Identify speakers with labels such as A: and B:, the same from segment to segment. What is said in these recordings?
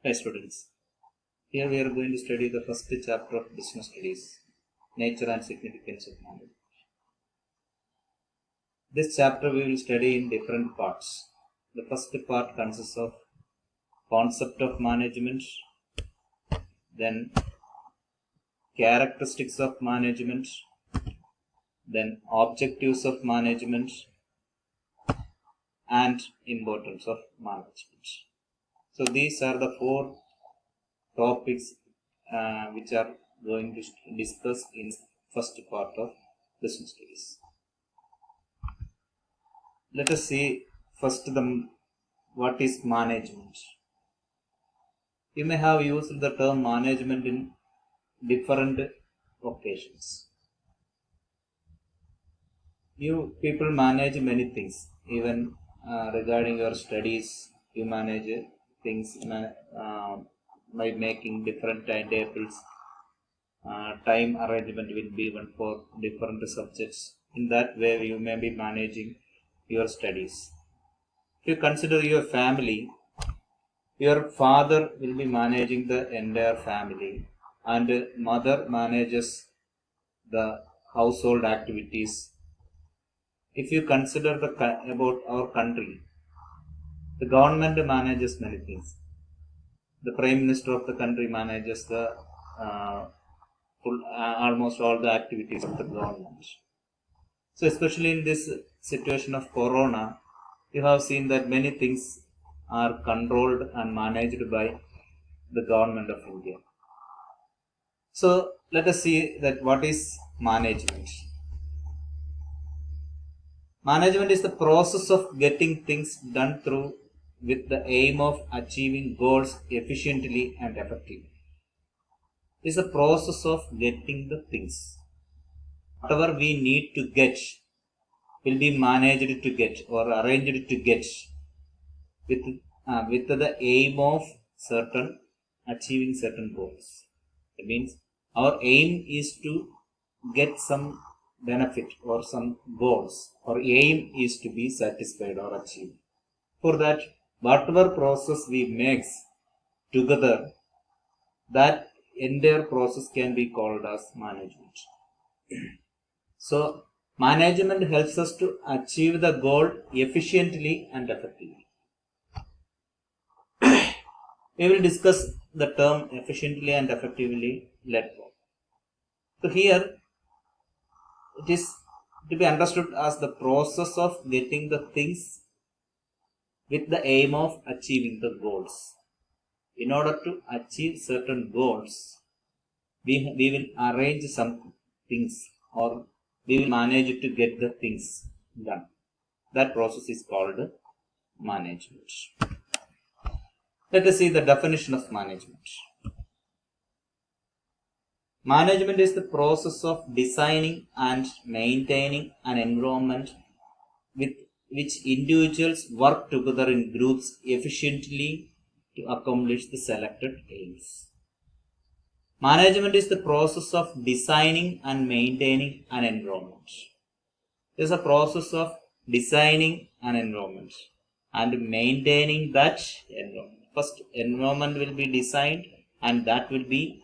A: Hi students, here we are going to study the first chapter of business studies, nature and significance of knowledge. This chapter we will study in different parts. The first part consists of concept of management, then characteristics of management, then objectives of management, and importance of management. So these are the four topics which are going to discuss in first part of business studies. Let us see first what is management. You may have used the term management in different occasions. You people manage many things, even regarding your studies. You manage things by making different timetables. Time arrangement will be one for different subjects. In that way, you may be managing your studies. If you consider your family, your father will be managing the entire family, and mother manages the household activities. If you consider about our country, the government manages many things. The prime minister of the country manages the almost all the activities of the government. So especially in this situation of corona, you have seen that many things are controlled and managed by the government of India. So let us see that what is management. Management is the process of getting things done through with the aim of achieving goals efficiently and effectively. It is a process of getting the things. Whatever we need to get will be managed to get or arranged to get with the aim of achieving certain goals. It means our aim is to get some benefit or some goals. Our aim is to be satisfied or achieved. For that, whatever process we make together, that entire process can be called as management. So, management helps us to achieve the goal efficiently and effectively. We will discuss the term efficiently and effectively later on. So here it is to be understood as the process of getting the things with the aim of achieving the goals. In order to achieve certain goals, we will arrange some things or we will manage to get the things done. That process is called management. Let us see the definition of management. Management is the process of designing and maintaining an environment with which individuals work together in groups efficiently to accomplish the selected aims. Management is the process of designing and maintaining an environment. It is a process of designing an environment and maintaining that environment. First, environment will be designed and that will be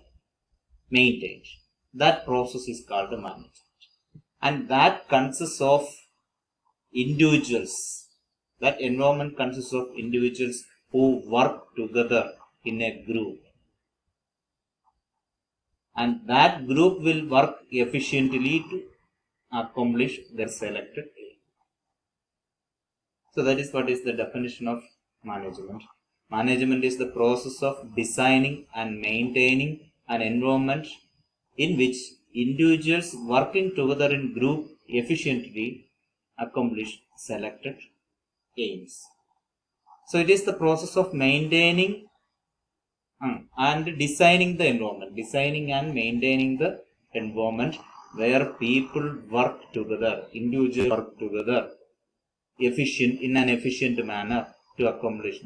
A: maintained. That process is called the management. And that consists of individuals. That environment consists of individuals who work together in a group. And that group will work efficiently to accomplish their selected aim. So that is what is the definition of management. Management is the process of designing and maintaining an environment in which individuals working together in group efficiently accomplish selected aims. So it is the process of maintaining and designing the environment, designing and maintaining the environment where people work together, individuals work together in an efficient manner to accomplish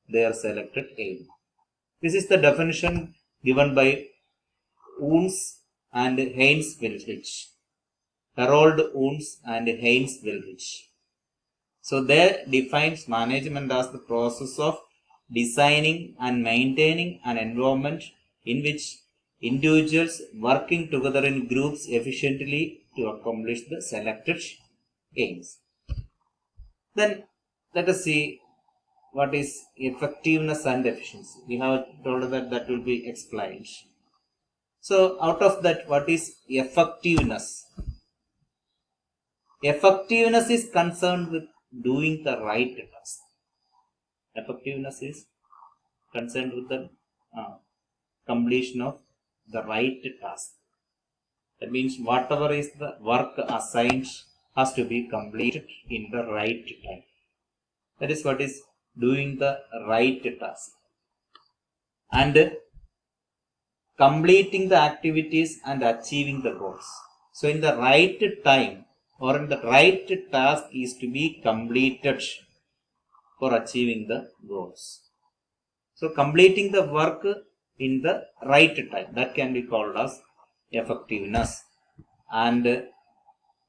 A: their selected aim. This is the definition given by Oons and Heinz Wilrich. Harold Oons and Heinz Wilrich. So they defines management as the process of designing and maintaining an environment in which individuals working together in groups efficiently to accomplish the selected aims. Then let us see what is effectiveness and efficiency. We have told that will be explained. So out of that, what is effectiveness? Effectiveness is concerned with doing the right task. Effectiveness is concerned with the completion of the right task. That means whatever is the work assigned has to be completed in the right time. That is what is doing the right task. And completing the activities and achieving the goals. So in the right time or in the right task is to be completed for achieving the goals. So completing the work in the right time, that can be called as effectiveness, and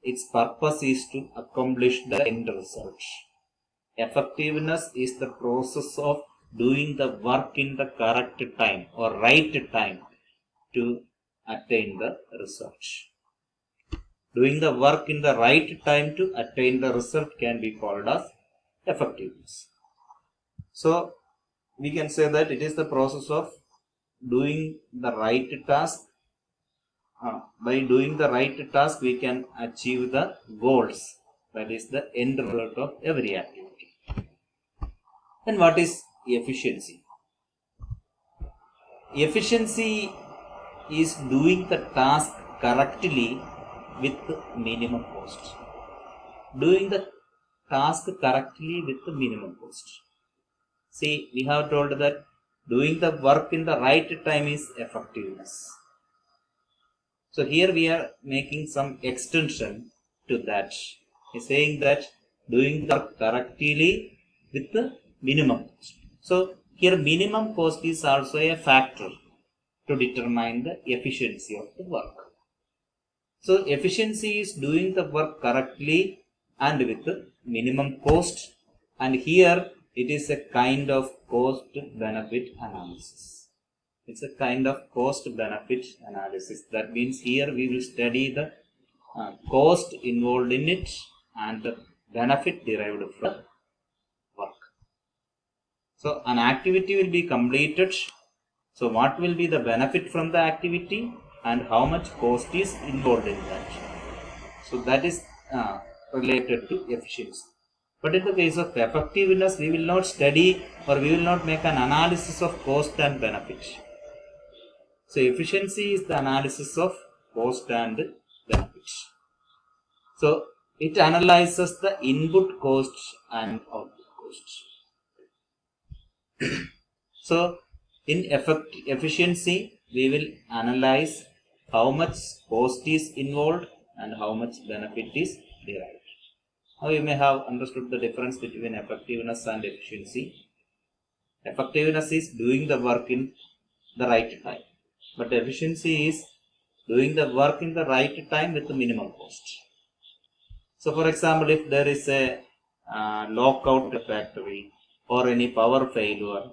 A: its purpose is to accomplish the end result. Effectiveness is the process of doing the work in the correct time or right time to attain the result. Doing the work in the right time to attain the result can be called as effectiveness. So we can say that it is the process of doing the right task. By doing the right task, we can achieve the goals. That is the end result of every activity. And what is efficiency? Efficiency is doing the task correctly with minimum cost. Doing the task correctly with the minimum cost. See, we have told that doing the work in the right time is effectiveness. So here we are making some extension to that. He's saying that doing the work correctly with the minimum cost. So here minimum cost is also a factor to determine the efficiency of the work. So efficiency is doing the work correctly and with the minimum cost, and here it is a kind of cost benefit analysis. It's a kind of cost benefit analysis. That means here we will study the cost involved in it and the benefit derived from work. So an activity will be completed. So what will be the benefit from the activity and how much cost is involved in that? So that is related to efficiency. But in the case of effectiveness, we will not study or we will not make an analysis of cost and benefit. So efficiency is the analysis of cost and benefit. So it analyzes the input cost and output cost. So in efficiency, we will analyze how much cost is involved and how much benefit is derived. Now you may have understood the difference between effectiveness and efficiency. Effectiveness is doing the work in the right time, but efficiency is doing the work in the right time with the minimum cost. So for example, if there is a lockout factory or any power failure,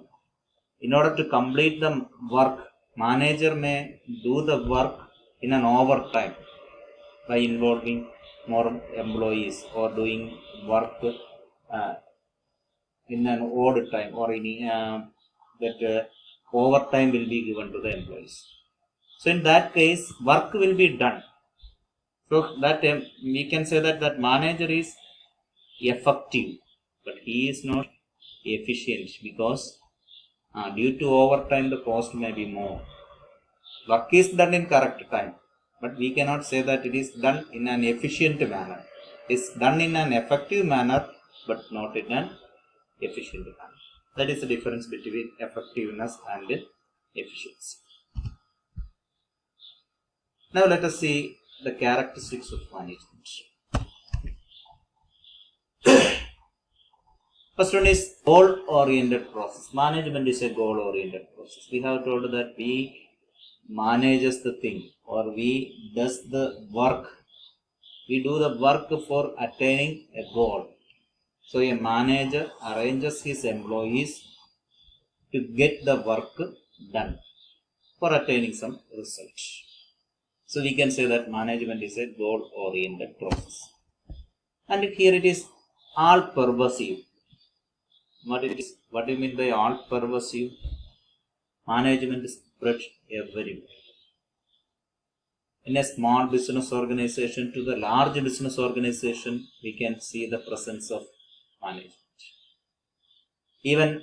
A: in order to complete the work, manager may do the work in an overtime by involving more employees or doing work in an odd time or any that overtime will be given to the employees. So in that case, work will be done. So that we can say that manager is effective, but he is not efficient because due to overtime the cost may be more. Work is done in correct time, but we cannot say that it is done in an efficient manner. It is done in an effective manner, but not in an efficient manner. That is the difference between effectiveness and efficiency. Now let us see the characteristics of management. First one is goal-oriented process. Management is a goal-oriented process. We have told that we manages the thing or we does the work. We do the work for attaining a goal. So a manager arranges his employees to get the work done for attaining some result. So we can say that management is a goal-oriented process. And here it is all-pervasive. What do you mean by all-pervasive? Management is spread everywhere. In a small business organization to the large business organization, we can see the presence of management. Even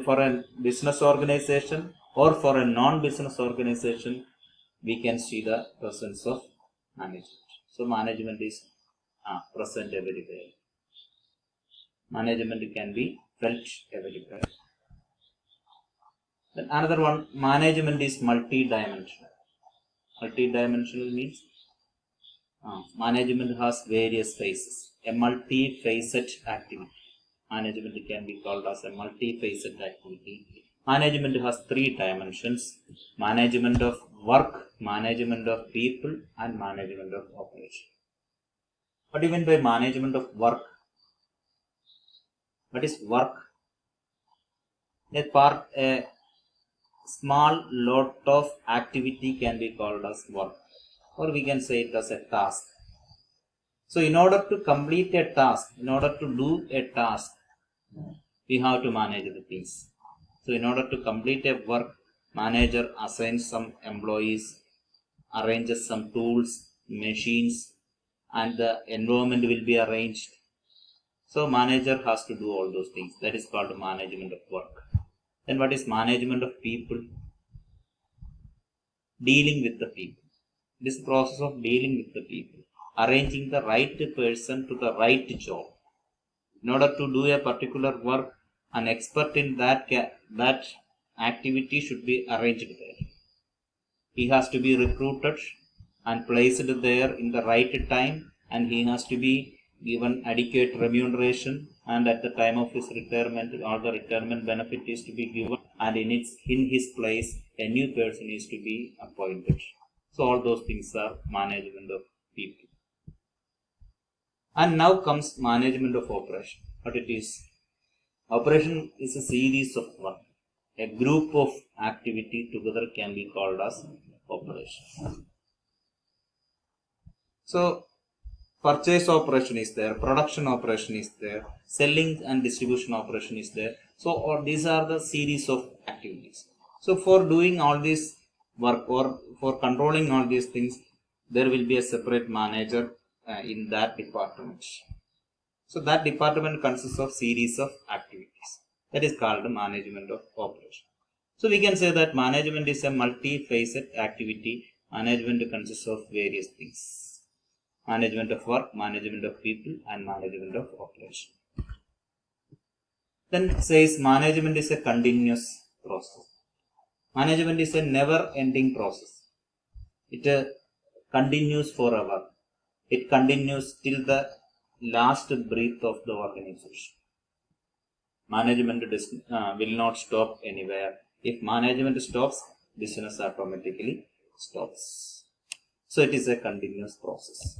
A: for a business organization or for a non-business organization, we can see the presence of management. So management is present everywhere. Management can be felt everywhere. Then another one, management is multi-dimensional. Multi-dimensional means management has various phases. A multi-facet activity. Management can be called as a multi-facet activity. Management has 3 dimensions: management of work, management of people, and management of operation. What do you mean by management of work? What is work? A small lot of activity can be called as work, or we can say it as a task. So in order to complete a task, in order to do a task, we have to manage the things. So in order to complete a work, manager assigns some employees, arranges some tools, machines, and the environment will be arranged. So manager has to do all those things. That is called management of work. Then what is management of people? Dealing with the people. This process of dealing with the people, arranging the right person to the right job. In order to do a particular work, an expert in that activity should be arranged there. He has to be recruited and placed there in the right time, and he has to be given adequate remuneration, and at the time of his retirement, all the retirement benefit is to be given, and in his place a new person is to be appointed. So all those things are management of people. And now comes management of operation. What it is? Operation is a series of work. A group of activity together can be called as operation. So purchase operation is there, production operation is there, selling and distribution operation is there. So all these are the series of activities. So for doing all this work, or for controlling all these things, there will be a separate manager in that department. So that department consists of series of activities. That is called management of operation. So we can say that management is a multi-facet activity. Management consists of various things: management of work, management of people, and management of operation. Then it says management is a continuous process. Management is a never-ending process. It continues forever. It continues till the last breath of the organization. Management will not stop anywhere. If management stops, business automatically stops. So it is a continuous process.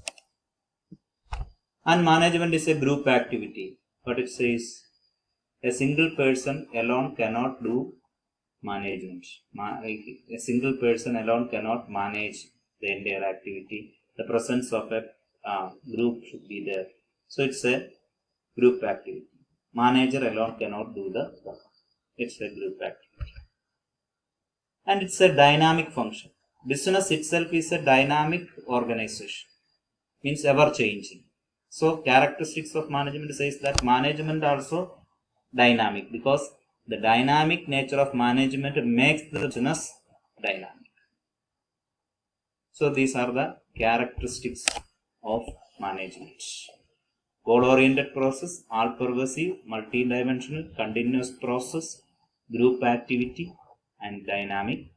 A: And management is a group activity. But it says a single person alone cannot do management. A single person alone cannot manage the entire activity. The presence of a group should be there. So it's a group activity. Manager alone cannot do the work. It's a group activity. And it's a dynamic function. Business itself is a dynamic organization. Means ever changing. So characteristics of management says that management also dynamic, because the dynamic nature of management makes the business dynamic. So these are the characteristics of management: goal-oriented process, all-pervasive, multi-dimensional, continuous process, group activity, and dynamic